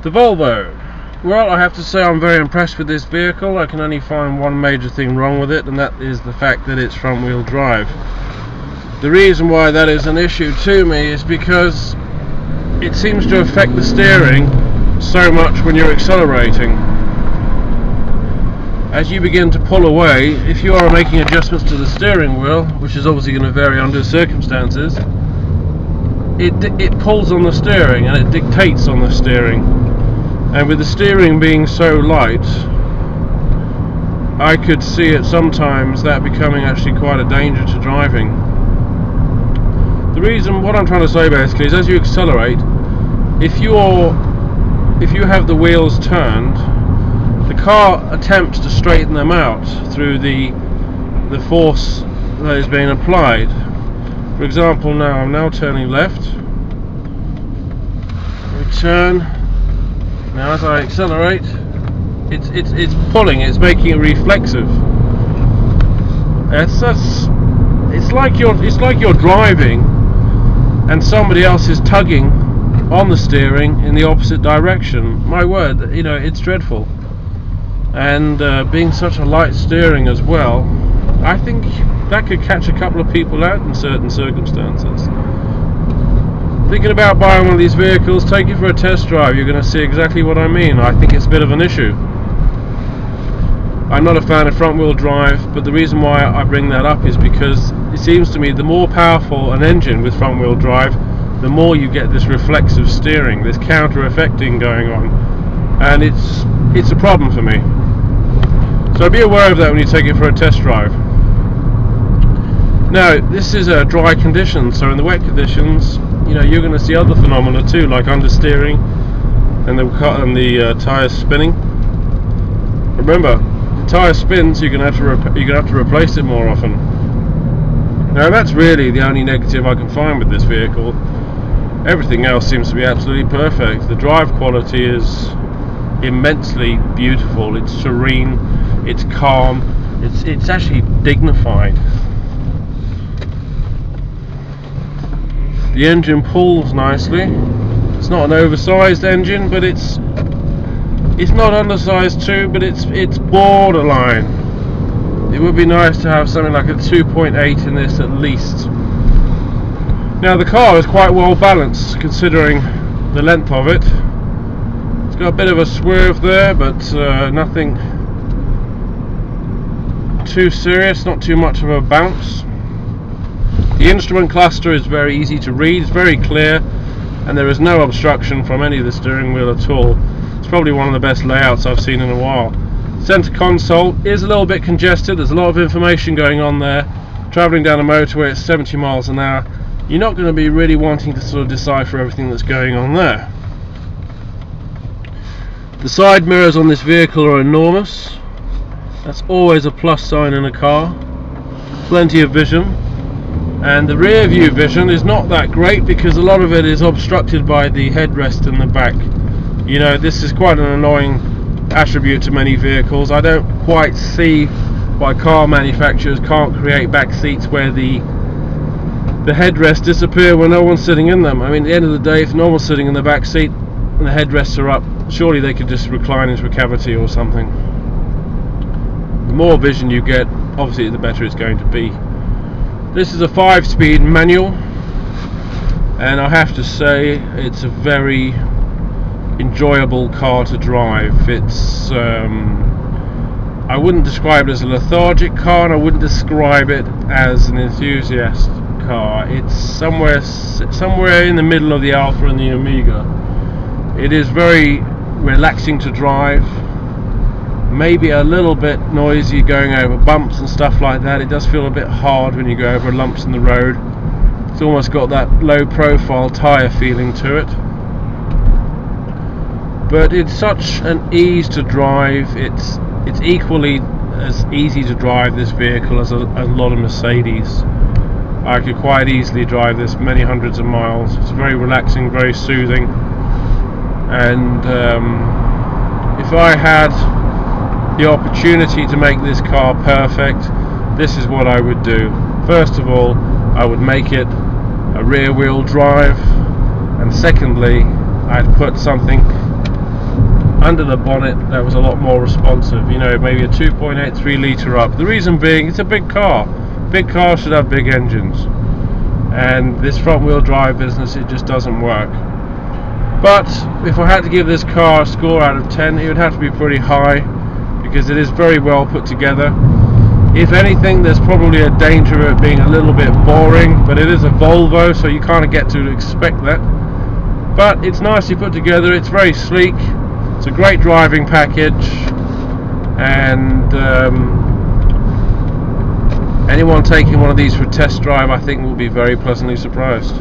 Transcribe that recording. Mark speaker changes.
Speaker 1: The Volvo. Well, I have to say I'm very impressed with this vehicle. I can only find one major thing wrong with it, and that is the fact that it's front wheel drive. The reason why that is an issue to me is because it seems to affect the steering so much when you're accelerating. As you begin to pull away, if you are making adjustments to the steering wheel, which is obviously going to vary under circumstances, it pulls on the steering and it dictates on the steering. And with the steering being so light, I could see it sometimes that becoming actually quite a danger to driving. What I'm trying to say basically is, as you accelerate, if you have the wheels turned, the car attempts to straighten them out through the force that is being applied. For example, now I'm now turning left. Return. Now as I accelerate, it's pulling, it's making it reflexive. It's like you're driving and somebody else is tugging on the steering in the opposite direction. My word, it's dreadful. And being such a light steering as well, I think that could catch a couple of people out in certain circumstances. Thinking about buying one of these vehicles, take it for a test drive. You're going to see exactly what I mean. I think it's a bit of an issue. I'm not a fan of front wheel drive, but the reason why I bring that up is because it seems to me the more powerful an engine with front wheel drive, the more you get this reflexive steering, this counter effecting going on, and it's a problem for me. So be aware of that when you take it for a test drive. Now, this is a dry condition, so in the wet conditions, you're going to see other phenomena too, like understeering and the tyres spinning. Remember, the tyre spins, you're going to have to replace it more often. Now, that's really the only negative I can find with this vehicle. Everything else seems to be absolutely perfect. The drive quality is immensely beautiful. It's serene, it's calm, it's actually dignified. The engine pulls nicely. It's not an oversized engine, but it's not undersized too, but it's borderline. It would be nice to have something like a 2.8 in this at least. Now, the car is quite well balanced considering the length of it. It's got a bit of a swerve there, but nothing too serious, not too much of a bounce. The instrument cluster is very easy to read, it's very clear, and there is no obstruction from any of the steering wheel at all. It's probably one of the best layouts I've seen in a while. Center console is a little bit congested, there's a lot of information going on there. Travelling down a motorway at 70 miles an hour, you're not going to be really wanting to sort of decipher everything that's going on there. The side mirrors on this vehicle are enormous. That's always a plus sign in a car. Plenty of vision. And the rear view vision is not that great because a lot of it is obstructed by the headrest in the back. This is quite an annoying attribute to many vehicles. I don't quite see why car manufacturers can't create back seats where the headrests disappear when no one's sitting in them. I mean, at the end of the day, if no one's sitting in the back seat and the headrests are up, surely they could just recline into a cavity or something. The more vision you get, obviously the better it's going to be. This is a 5-speed manual, and I have to say it's a very enjoyable car to drive. It's I wouldn't describe it as a lethargic car, and I wouldn't describe it as an enthusiast car. It's somewhere in the middle of the Alpha and the Omega. It is very relaxing to drive, maybe a little bit noisy going over bumps and stuff like that. It does feel a bit hard when you go over lumps in the road. It's almost got that low profile tyre feeling to it, but it's such an ease to drive. It's equally as easy to drive this vehicle as a lot of Mercedes. I could quite easily drive this many hundreds of miles. It's very relaxing, very soothing, and if I had the opportunity to make this car perfect, this is what I would do. First of all, I would make it a rear wheel drive, and secondly, I'd put something under the bonnet that was a lot more responsive, you know, maybe a 2.83 litre up. The reason being, it's a big car. Big cars should have big engines, and this front wheel drive business, it just doesn't work. But if I had to give this car a score out of 10, it would have to be pretty high, because it is very well put together. If anything, there's probably a danger of it being a little bit boring, but it is a Volvo, so you kind of get to expect that. But it's nicely put together, it's very sleek, it's a great driving package, and anyone taking one of these for a test drive, I think, will be very pleasantly surprised.